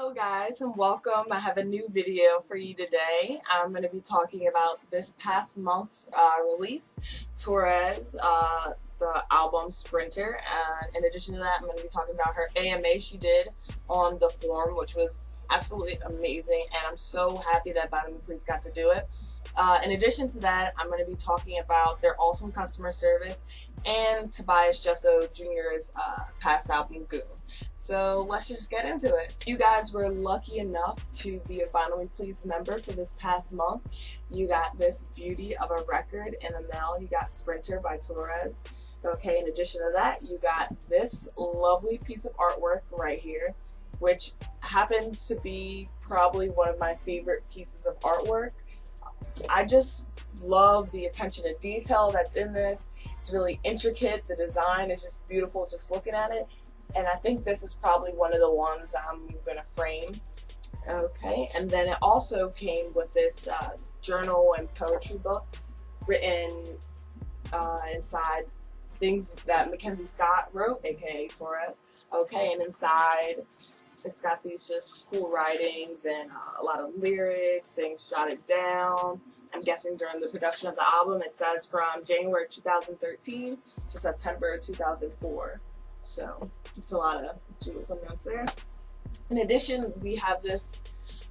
Hello guys and welcome. I have a new video for you today. I'm going to be talking about this past month's release, TORRES, the album Sprinter. And in addition to that, I'm going to be talking about her AMA she did on the Forum, which was absolutely amazing, and I'm so happy that Vitamin Please got to do it. In addition to that, I'm going to be talking about their awesome customer service and Tobias Jesso Jr.'s past album Goon. So let's just get into it. If you guys were lucky enough to be a Vitamin Please member for this past month, you got this beauty of a record in the mail. You got Sprinter by TORRES. Okay, in addition to that, you got this lovely piece of artwork right here, which happens to be probably one of my favorite pieces of artwork. I just love the attention to detail that's in this. It's really intricate. The design is just beautiful just looking at it. And I think this is probably one of the ones I'm gonna frame. Okay, and then it also came with this journal and poetry book written inside things that Mackenzie Scott wrote, aka TORRES. Okay, and inside it's got these just cool writings and a lot of lyrics, things jotted down. I'm guessing during the production of the album. It says from January 2013 to September 2004. So it's a lot of jewels and notes there. In addition, we have this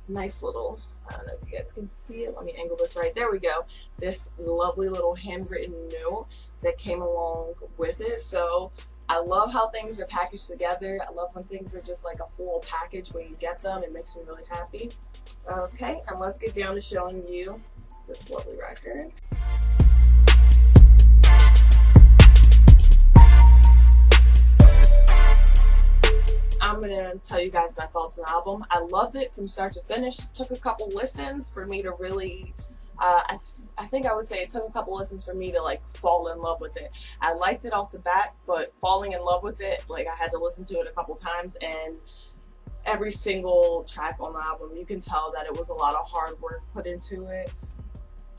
nice little, I don't know if you guys can see it. Let me angle this right. There we go. This lovely little handwritten note that came along with it. So I love how things are packaged together. I love when things are just like a full package when you get them. It makes me really happy. Okay, and let's get down to showing you this lovely record. I'm gonna tell you guys my thoughts on the album. I loved it from start to finish. It took a couple listens for me to really I think I would say it took a couple listens for me to like fall in love with it. I liked it off the bat, but falling in love with it, like I had to listen to it a couple times, and every single track on the album, you can tell that it was a lot of hard work put into it.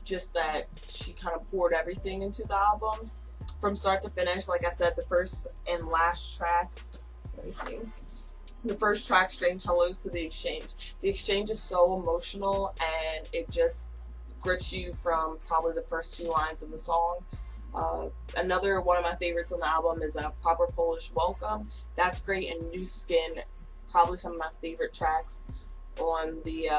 Just that she kind of poured everything into the album from start to finish. Like I said, the first and last track, let me see. The first track, Strange Hellos to the Exchange. The Exchange is so emotional, and it just grips you from probably the first two lines of the song. Another one of my favorites on the album is a Proper Polish Welcome. That's great, and New Skin, probably some of my favorite tracks on the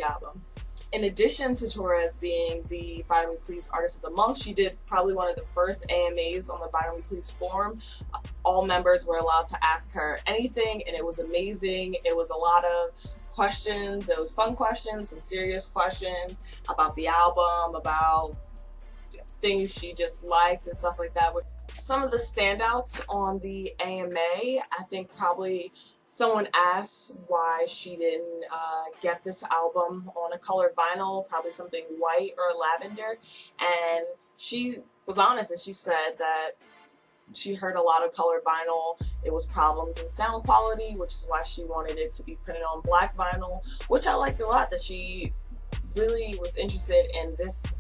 album. In addition to TORRES being the Vitamin Please Artist of the Month, she did probably one of the first AMAs on the Vitamin Please forum. All members were allowed to ask her anything, and it was amazing. It was a lot of questions. It was fun questions, some serious questions about the album, about things she just liked and stuff like that. Some of the standouts on the AMA, I think probably someone asked why she didn't get this album on a colored vinyl, probably something white or lavender, and she was honest and she said that she heard a lot of colored vinyl. It was problems in sound quality, which is why she wanted it to be printed on black vinyl, which I liked a lot, that she really was interested in this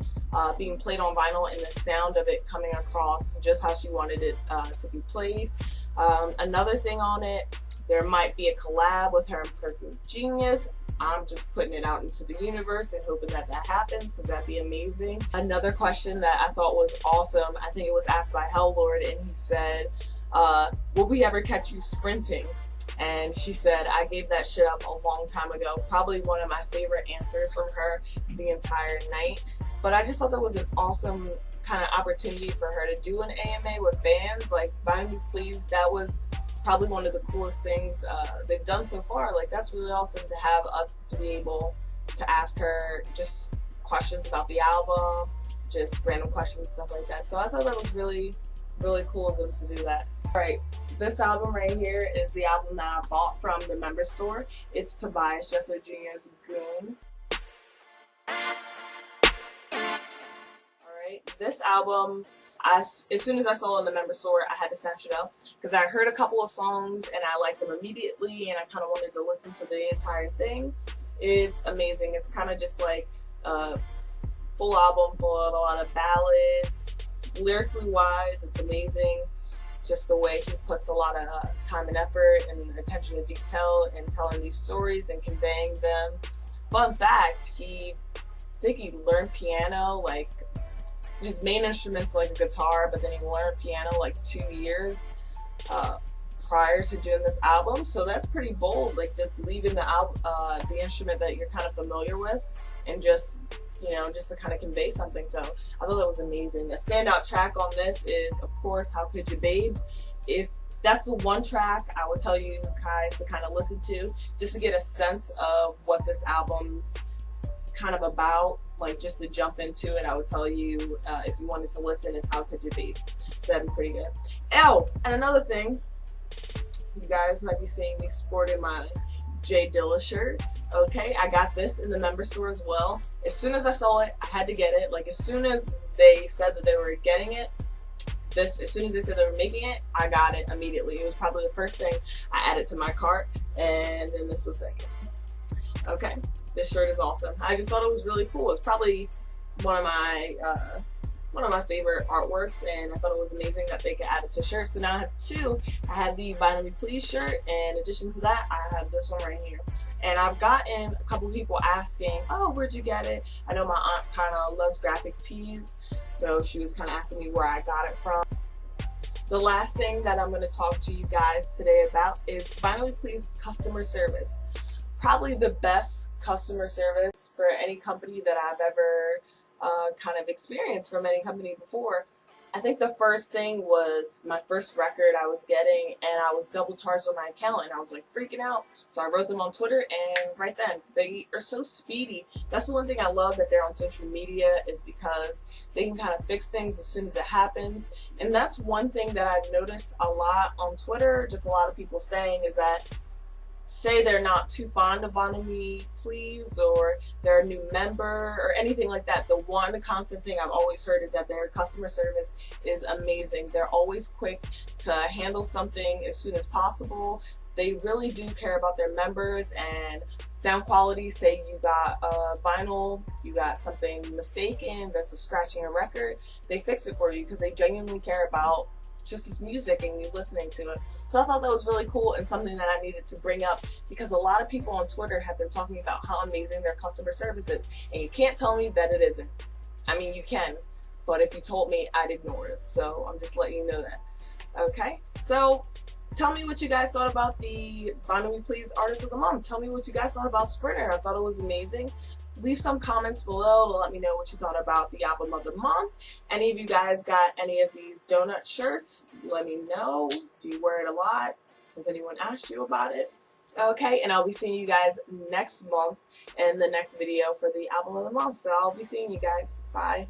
being played on vinyl and the sound of it coming across just how she wanted it to be played. Another thing on it, there might be a collab with her and Perfume Genius. I'm just putting it out into the universe and hoping that that happens, because that'd be amazing. Another question that I thought was awesome, I think it was asked by Hell Lord, and he said, will we ever catch you sprinting? And she said, I gave that shit up a long time ago. Probably one of my favorite answers from her the entire night. But I just thought that was an awesome kind of opportunity for her to do an AMA with fans. Like, Vitamin Please, that was probably one of the coolest things they've done so far. Like, that's really awesome to have us to be able to ask her just questions about the album, just random questions and stuff like that. So I thought that was really, really cool of them to do that. Alright, this album right here is the album that I bought from the member store. It's Tobias Jesso Jr.'s Goon. This album, as soon as I saw it in the member store, I had to snatch it up because I heard a couple of songs and I liked them immediately, and I kind of wanted to listen to the entire thing. It's amazing. It's kind of just like a full album full of a lot of ballads. Lyrically wise, it's amazing. just the way he puts a lot of time and effort and attention to detail in telling these stories and conveying them. Fun fact, I think he learned piano, like his main instrument's like a guitar, but then he learned piano like 2 years prior to doing this album. So that's pretty bold, like just leaving the instrument that you're kind of familiar with and just, you know, just to kind of convey something. So I thought that was amazing. A standout track on this is, of course, How Could You Babe. If that's the one track I would tell you guys to kind of listen to, just to get a sense of what this album's kind of about, like just to jump into it, I would tell you, if you wanted to listen, is How Could You Babe. So that'd be pretty good. Oh, and another thing, you guys might be seeing me sporting my J Dilla shirt. Okay, I got this in the member store as well. As soon as I saw it, I had to get it. Like as soon as they said that they were getting it, as soon as they said they were making it, I got it immediately. It was probably the first thing I added to my cart, and then this was second. Okay, this shirt is awesome. I just thought it was really cool. It's probably one of my favorite artworks, and I thought it was amazing that they could add it to shirts. So now I have two. I have the Buy Me Please shirt, and in addition to that, I have this one right here. And I've gotten a couple people asking, oh, where'd you get it? I know my aunt kind of loves graphic tees, so she was kind of asking me where I got it from. The last thing that I'm going to talk to you guys today about is Buy Me Please customer service. Probably the best customer service for any company that I've ever kind of experienced from any company before. I think the first thing was my first record I was getting, and I was double charged on my account, and I was like freaking out. So I wrote them on Twitter, and right then, they are so speedy. That's the one thing I love that they're on social media, is because they can kind of fix things as soon as it happens. And that's one thing that I've noticed a lot on Twitter, just a lot of people saying, is that say they're not too fond of Buy Me Please, or they're a new member or anything like that, the one constant thing I've always heard is that their customer service is amazing. They're always quick to handle something as soon as possible. They really do care about their members and sound quality. Say you got a vinyl, you got something mistaken, there's a scratch in your record, they fix it for you because they genuinely care about just this music and you listening to it. So I thought that was really cool and something that I needed to bring up, because a lot of people on Twitter have been talking about how amazing their customer service is, and you can't tell me that it isn't. I mean, you can, but if you told me, I'd ignore it. So I'm just letting you know that. Okay, so tell me what you guys thought about the Buy Me Please Artist of the Month. Tell me what you guys thought about Sprinter. I thought it was amazing. Leave some comments below to let me know what you thought about the album of the month. Any of you guys got any of these donut shirts? Let me know. Do you wear it a lot? Has anyone asked you about it? Okay, and I'll be seeing you guys next month in the next video for the album of the month. So I'll be seeing you guys. Bye.